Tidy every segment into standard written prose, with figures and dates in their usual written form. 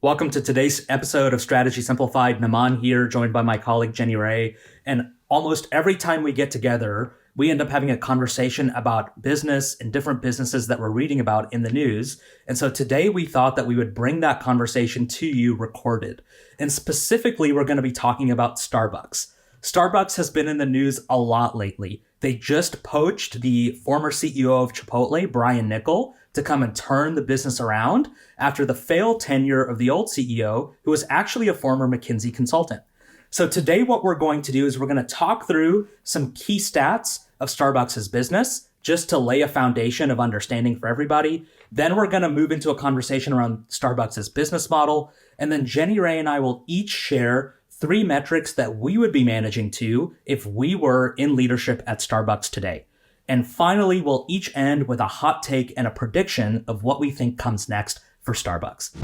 Welcome to today's episode of Strategy Simplified. Namaan here, joined by my colleague Jenny Rae. And almost every time we get together, we end up having a conversation about business and different businesses that we're reading about in the news. And so today we thought that we would bring that conversation to you recorded. And specifically, we're going to be talking about Starbucks. Starbucks has been in the news a lot lately. They just poached the former CEO of Chipotle, Brian Niccol, to come and turn the business around after the failed tenure of the old CEO, who was actually a former McKinsey consultant. So today what we're going to do is we're going to talk through some key stats of Starbucks' business, just to lay a foundation of understanding for everybody. Then we're going to move into a conversation around Starbucks' business model. And then Jenny Rae and I will each share 3 metrics that we would be managing to if we were in leadership at Starbucks today. And finally, we'll each end with a hot take and a prediction of what we think comes next for Starbucks.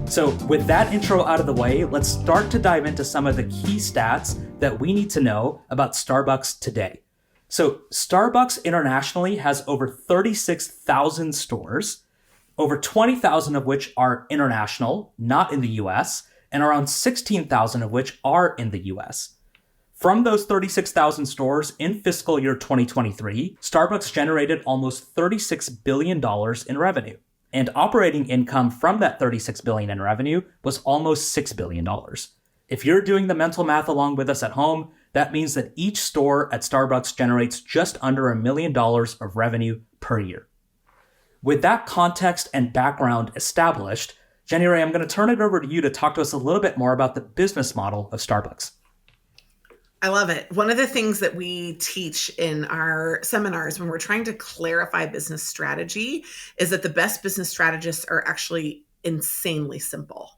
So with that intro out of the way, let's start to dive into some of the key stats that we need to know about Starbucks today. So Starbucks internationally has over 36,000 stores, over 20,000 of which are international, not in the US, and around 16,000 of which are in the US. From those 36,000 stores in fiscal year 2023, Starbucks generated almost $36 billion in revenue. And operating income from that $36 billion in revenue was almost $6 billion. If you're doing the mental math along with us at home, that means that each store at Starbucks generates just under $1 million of revenue per year. With that context and background established, Jenny Rae, I'm going to turn it over to you to talk to us a little bit more about the business model of Starbucks. I love it. One of the things that we teach in our seminars when we're trying to clarify business strategy is that the best business strategists are actually insanely simple.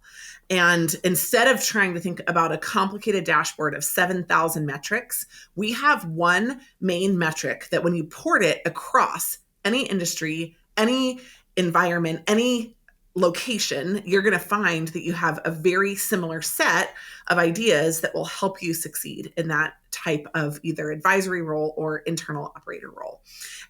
And instead of trying to think about a complicated dashboard of 7,000 metrics, we have one main metric that when you port it across any industry, any environment, any location, you're going to find that you have a very similar set of ideas that will help you succeed in that type of either advisory role or internal operator role.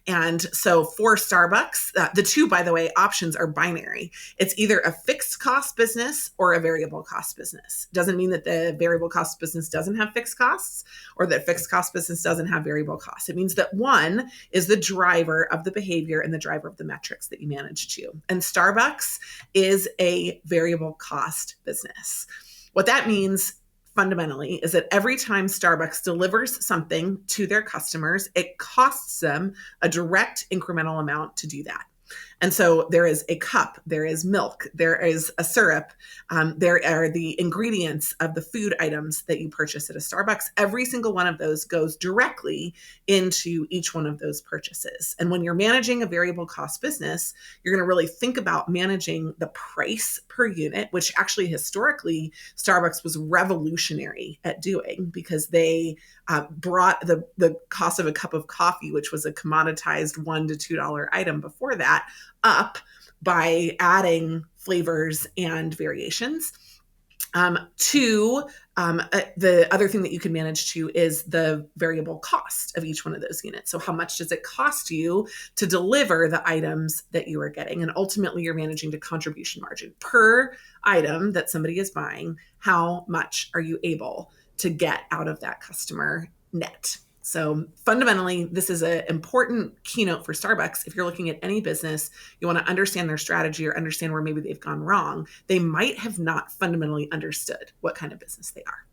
And so for Starbucks, the two, by the way, options are binary. It's either a fixed cost business or a variable cost business. Doesn't mean that the variable cost business doesn't have fixed costs or that fixed cost business doesn't have variable costs. It means that one is the driver of the behavior and the driver of the metrics that you manage to. And Starbucks is a variable cost business. What that means fundamentally is that every time Starbucks delivers something to their customers, it costs them a direct incremental amount to do that. And so there is a cup, there is milk, there is a syrup, there are the ingredients of the food items that you purchase at a Starbucks. Every single one of those goes directly into each one of those purchases. And when you're managing a variable cost business, you're going to really think about managing the price per unit, which actually historically Starbucks was revolutionary at doing because they brought the cost of a cup of coffee, which was a commoditized $1 to $2 item before that, up by adding flavors and variations. The other thing that you can manage to is the variable cost of each one of those units. So how much does it cost you to deliver the items that you are getting? And ultimately, you're managing to contribution margin per item that somebody is buying. How much are you able to get out of that customer net? So fundamentally, this is an important keynote for Starbucks. If you're looking at any business, you want to understand their strategy or understand where maybe they've gone wrong. They might have not fundamentally understood what kind of business they are.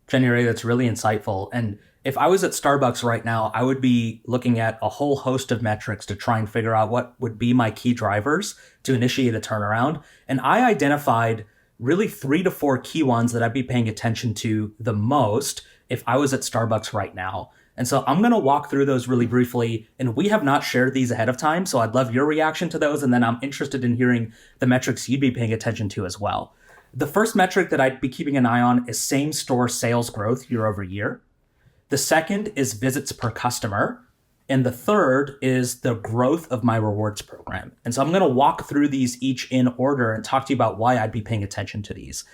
Jenny Rae, that's really insightful. And if I was at Starbucks right now, I would be looking at a whole host of metrics to try and figure out what would be my key drivers to initiate a turnaround. And I identified really 3 to 4 key ones that I'd be paying attention to the most if I was at Starbucks right now. And so I'm going to walk through those really briefly, and we have not shared these ahead of time, so I'd love your reaction to those, and then I'm interested in hearing the metrics you'd be paying attention to as well. The first metric that I'd be keeping an eye on is same-store sales growth year over year. The second is visits per customer. And the third is the growth of my rewards program. And so I'm going to walk through these each in order and talk to you about why I'd be paying attention to these.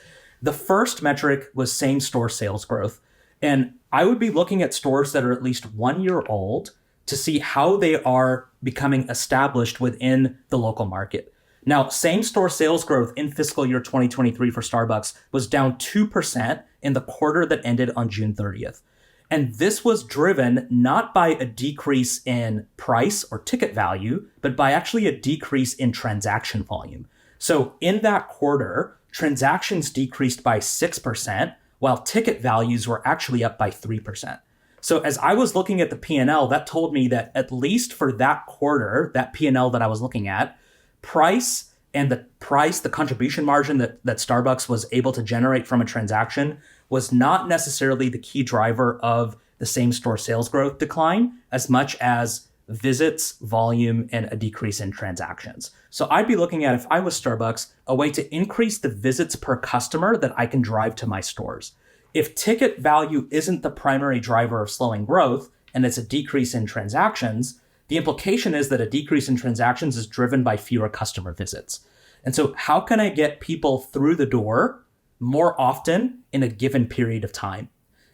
The first metric was same-store sales growth. And I would be looking at stores that are at least 1 year old to see how they are becoming established within the local market. Now, same store sales growth in fiscal year 2023 for Starbucks was down 2% in the quarter that ended on June 30th. And this was driven not by a decrease in price or ticket value, but by actually a decrease in transaction volume. So in that quarter, transactions decreased by 6%, while ticket values were actually up by 3%. So as I was looking at the P&L, that told me that at least for that quarter, that P&L that I was looking at, the contribution margin that Starbucks was able to generate from a transaction was not necessarily the key driver of the same store sales growth decline as much as visits, volume, and a decrease in transactions. So I'd be looking at, if I was Starbucks, a way to increase the visits per customer that I can drive to my stores. If ticket value isn't the primary driver of slowing growth and it's a decrease in transactions, the implication is that a decrease in transactions is driven by fewer customer visits. And so how can I get people through the door more often in a given period of time?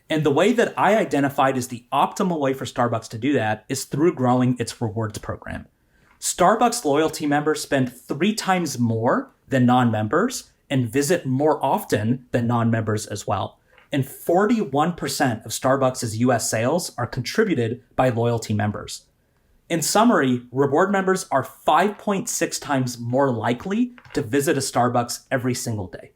And the way that I identified is the optimal way for Starbucks to do that is through growing its rewards program. Starbucks loyalty members spend 3 times more than non-members and visit more often than non-members as well. And 41% of Starbucks' US sales are contributed by loyalty members. In summary, reward members are 5.6 times more likely to visit a Starbucks every single day.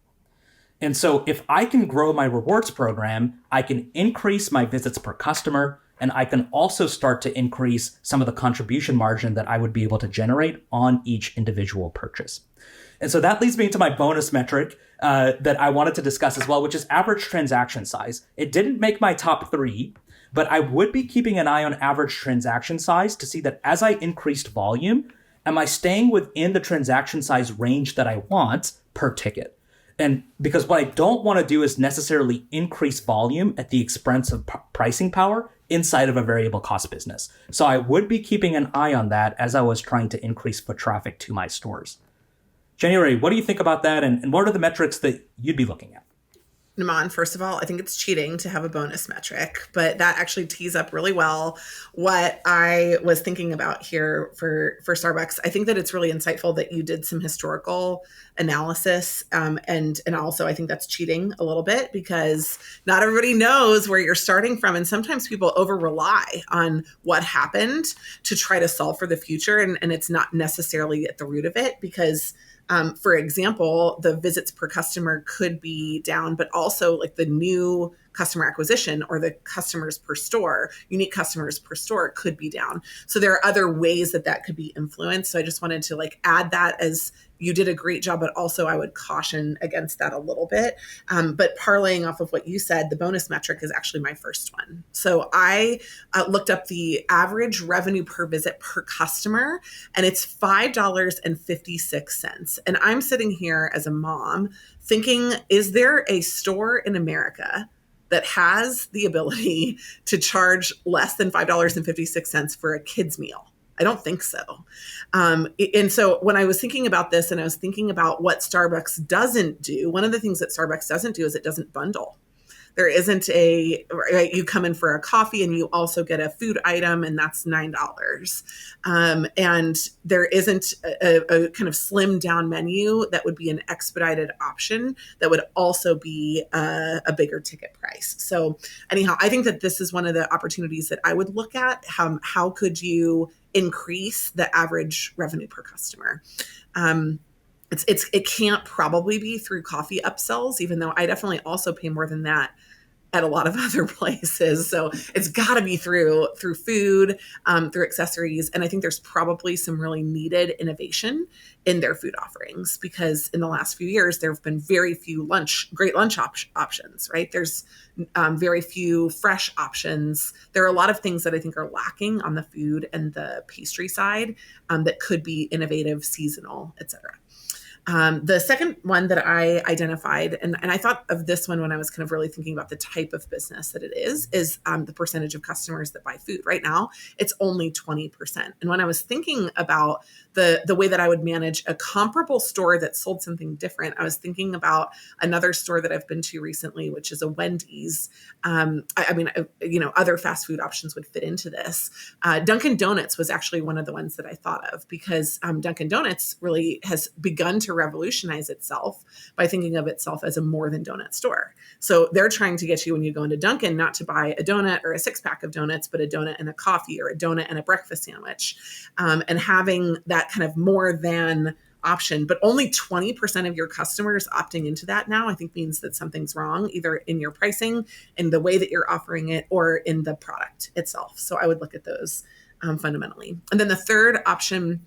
And so if I can grow my rewards program, I can increase my visits per customer, and I can also start to increase some of the contribution margin that I would be able to generate on each individual purchase. And so that leads me to my bonus metric that I wanted to discuss as well, which is average transaction size. It didn't make my top 3, but I would be keeping an eye on average transaction size to see that as I increased volume, am I staying within the transaction size range that I want per ticket? And because what I don't want to do is necessarily increase volume at the expense of pricing power inside of a variable cost business. So I would be keeping an eye on that as I was trying to increase foot traffic to my stores. Jenny Rae, what do you think about that? And what are the metrics that you'd be looking at? Namaan, first of all, I think it's cheating to have a bonus metric, but that actually tees up really well what I was thinking about here for Starbucks. I think that it's really insightful that you did some historical analysis. And also I think that's cheating a little bit because not everybody knows where you're starting from. And sometimes people over rely on what happened to try to solve for the future. And it's not necessarily at the root of it because for example, the visits per customer could be down, but also like the new customer acquisition or the customers per store, unique customers per store could be down. So there are other ways that that could be influenced. So I just wanted to like add that as you did a great job, but also I would caution against that a little bit. But parlaying off of what you said, the bonus metric is actually my first one. So I looked up the average revenue per visit per customer, and it's $5.56. And I'm sitting here as a mom thinking, is there a store in America that has the ability to charge less than $5.56 for a kid's meal? I don't think so. And so when I was thinking about this and I was thinking about what Starbucks doesn't do, one of the things that Starbucks doesn't do is it doesn't bundle. There isn't you come in for a coffee and you also get a food item and that's $9. And there isn't a kind of slimmed down menu that would be an expedited option that would also be a bigger ticket price. So anyhow, I think that this is one of the opportunities that I would look at. How could you increase the average revenue per customer? It can't probably be through coffee upsells, even though I definitely also pay more than that at a lot of other places. So it's got to be through food, through accessories. And I think there's probably some really needed innovation in their food offerings because in the last few years, there have been very few great lunch options, right? There's very few fresh options. There are a lot of things that I think are lacking on the food and the pastry side that could be innovative, seasonal, et cetera. The second one that I identified, and I thought of this one when I was kind of really thinking about the type of business that it is the percentage of customers that buy food. Right now, it's only 20%. And when I was thinking about the way that I would manage a comparable store that sold something different, I was thinking about another store that I've been to recently, which is a Wendy's. I mean, other fast food options would fit into this. Dunkin' Donuts was actually one of the ones that I thought of because Dunkin' Donuts really has begun to revolutionize itself by thinking of itself as a more than donut store. So they're trying to get you when you go into Dunkin' not to buy a donut or a 6-pack of donuts, but a donut and a coffee or a donut and a breakfast sandwich. And having that kind of more than option, but only 20% of your customers opting into that now, I think means that something's wrong, either in your pricing, in the way that you're offering it, or in the product itself. So I would look at those fundamentally. And then the third option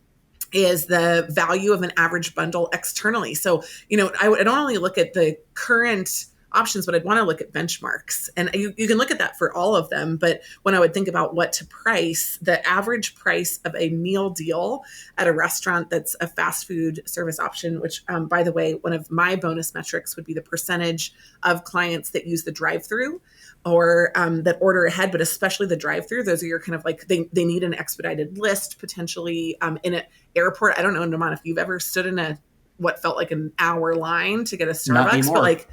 is the value of an average bundle externally. So, I don't only look at the current options, but I'd want to look at benchmarks. And you can look at that for all of them. But when I would think about what to price, the average price of a meal deal at a restaurant that's a fast food service option, which, by the way, one of my bonus metrics would be the percentage of clients that use the drive-through or that order ahead, but especially the drive-through. Those are your kind of like, they need an expedited list potentially in an airport. I don't know, Naman, if you've ever stood in what felt like an hour line to get a Not Starbucks, but anymore. like,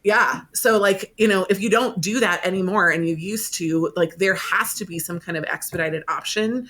yeah. So like, if you don't do that anymore and you used to, like, there has to be some kind of expedited option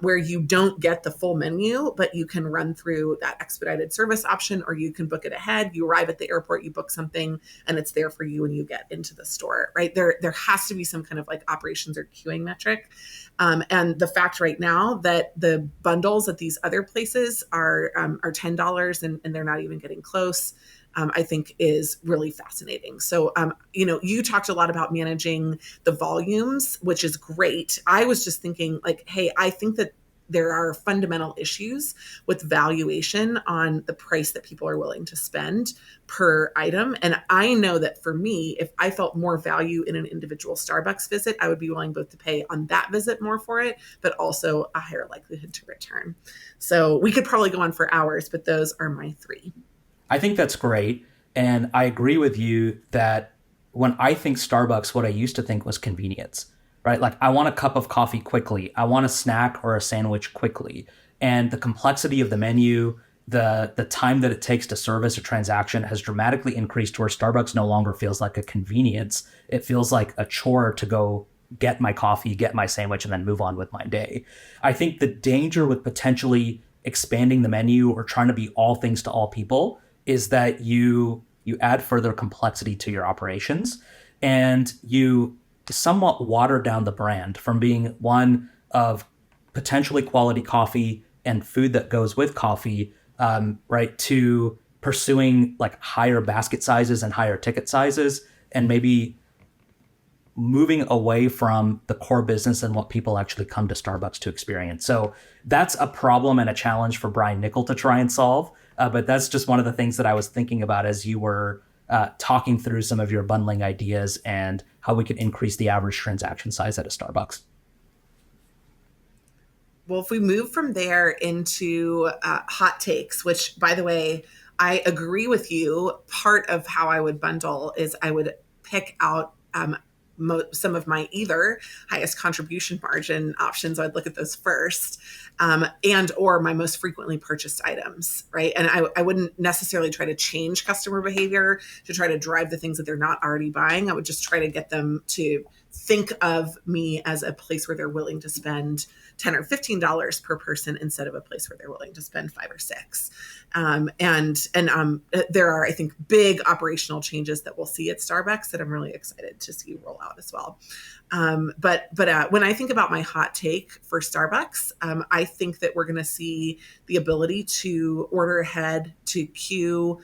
where you don't get the full menu, but you can run through that expedited service option, or you can book it ahead. You arrive at the airport, you book something, and it's there for you when you get into the store, right? There has to be some kind of like operations or queuing metric. And the fact right now that the bundles at these other places are $10 and they're not even getting close, I think is really fascinating. So, you talked a lot about managing the volumes, which is great. I was just thinking like, hey, I think that there are fundamental issues with valuation on the price that people are willing to spend per item. And I know that for me, if I felt more value in an individual Starbucks visit, I would be willing both to pay on that visit more for it, but also a higher likelihood to return. So we could probably go on for hours, but those are my three. I think that's great. And I agree with you that when I think Starbucks, what I used to think was convenience, right? Like I want a cup of coffee quickly. I want a snack or a sandwich quickly. And the complexity of the menu, the time that it takes to service a transaction has dramatically increased to where Starbucks no longer feels like a convenience. It feels like a chore to go get my coffee, get my sandwich, and then move on with my day. I think the danger with potentially expanding the menu or trying to be all things to all people is that you add further complexity to your operations and you somewhat water down the brand from being one of potentially quality coffee and food that goes with coffee, right, to pursuing like higher basket sizes and higher ticket sizes, and maybe moving away from the core business and what people actually come to Starbucks to experience. So that's a problem and a challenge for Brian Nickel to try and solve. But that's just one of the things that I was thinking about as you were talking through some of your bundling ideas and how we could increase the average transaction size at a Starbucks. Well, if we move from there into hot takes, which, by the way, I agree with you. Part of how I would bundle is I would pick out some of my either highest contribution margin options. I'd look at those first, and or my most frequently purchased items, right? And I wouldn't necessarily try to change customer behavior to try to drive the things that they're not already buying. I would just try to get them to think of me as a place where they're willing to spend $10 or $15 per person instead of a place where they're willing to spend 5 or 6. And there are, I think, big operational changes that we'll see at Starbucks that I'm really excited to see roll out as well. But when I think about my hot take for Starbucks, I think that we're going to see the ability to order ahead, to queue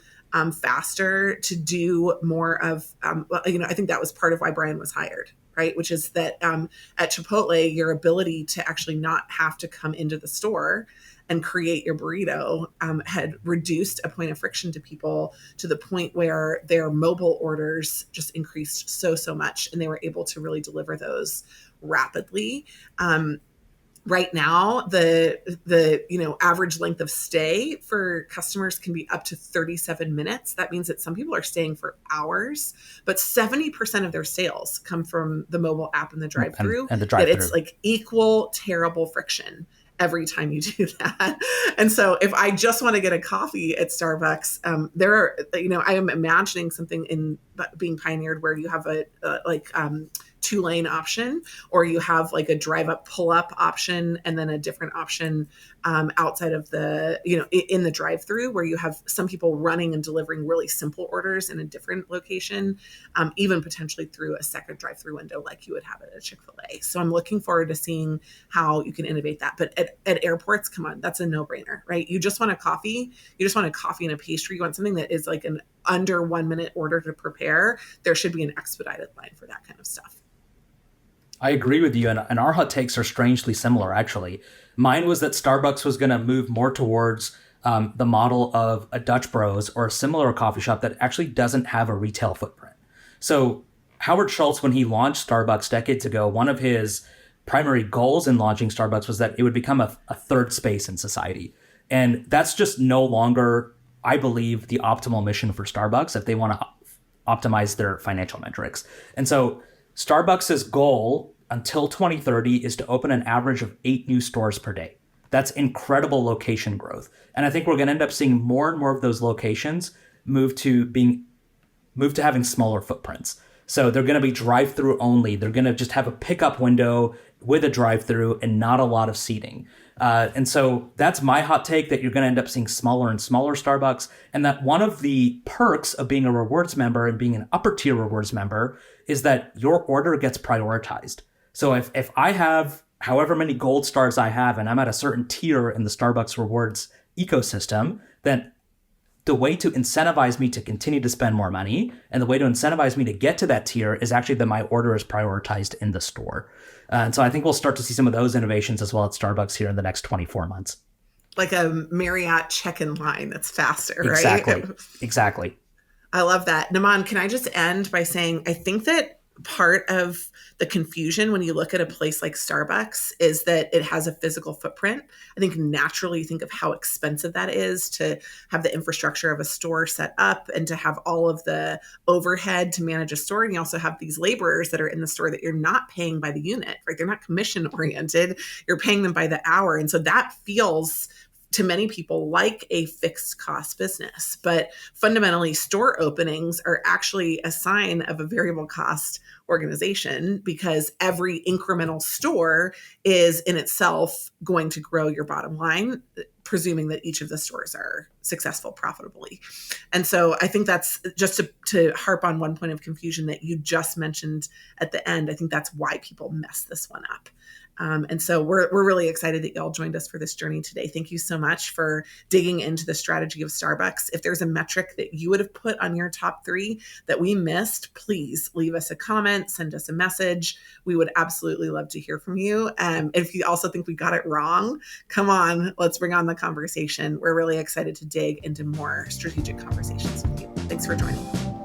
faster, to do more of, I think that was part of why Brian was hired, right? Which is that at Chipotle, your ability to actually not have to come into the store and create your burrito had reduced a point of friction to people to the point where their mobile orders just increased so much, and they were able to really deliver those rapidly. right now, the average length of stay for customers can be up to 37 minutes. That means that some people are staying for hours, but 70% of their sales come from the mobile app and the drive-through. And the That it's drive-through. like equal terrible friction every time you do that. And so if I just want to get a coffee at Starbucks, there are, I am imagining something in being pioneered where you have a two-lane option, or you have like a drive up pull up option, and then a different option outside of the, in the drive through, where you have some people running and delivering really simple orders in a different location, even potentially through a second drive through window like you would have at a Chick-fil-A. So I'm looking forward to seeing how you can innovate that. But at airports, come on, that's a no-brainer, right? You just want a coffee. You just want a coffee and a pastry. You want something that is like an under 1 minute order to prepare. There should be an expedited line for that kind of stuff. I agree with you, and our hot takes are strangely similar, actually. Mine was that Starbucks was going to move more towards the model of a Dutch Bros or a similar coffee shop that actually doesn't have a retail footprint. So Howard Schultz, when he launched Starbucks decades ago, one of his primary goals in launching Starbucks was that it would become a third space in society. And that's just no longer, I believe, the optimal mission for Starbucks if they want to optimize their financial metrics. And so Starbucks' goal until 2030 is to open an average of 8 new stores per day. That's incredible location growth. And I think we're going to end up seeing more and more of those locations move to having smaller footprints. So they're going to be drive-through only. They're going to just have a pickup window with a drive-through and not a lot of seating. And so that's my hot take, that you're going to end up seeing smaller and smaller Starbucks, and that one of the perks of being a rewards member and being an upper tier rewards member is that your order gets prioritized. So if I have however many gold stars I have and I'm at a certain tier in the Starbucks rewards ecosystem, then the way to incentivize me to continue to spend more money and the way to incentivize me to get to that tier is actually that my order is prioritized in the store. And so I think we'll start to see some of those innovations as well at Starbucks here in the next 24 months. Like a Marriott check-in line that's faster, right? Exactly. I love that. Namaan, can I just end by saying, I think that part of the confusion when you look at a place like Starbucks is that it has a physical footprint. I think naturally you think of how expensive that is to have the infrastructure of a store set up and to have all of the overhead to manage a store. And you also have these laborers that are in the store that you're not paying by the unit, right? They're not commission oriented. You're paying them by the hour. And so that feels to many people like a fixed cost business. But fundamentally, store openings are actually a sign of a variable cost organization, because every incremental store is in itself going to grow your bottom line, presuming that each of the stores are successful profitably. And so I think that's just to harp on one point of confusion that you just mentioned at the end. I think that's why people mess this one up. And so we're really excited that y'all joined us for this journey today. Thank you so much for digging into the strategy of Starbucks. If there's a metric that you would have put on your top 3 that we missed, please leave us a comment, send us a message. We would absolutely love to hear from you. If you also think we got it wrong, come on, let's bring on the conversation. We're really excited to dig into more strategic conversations with you. Thanks for joining.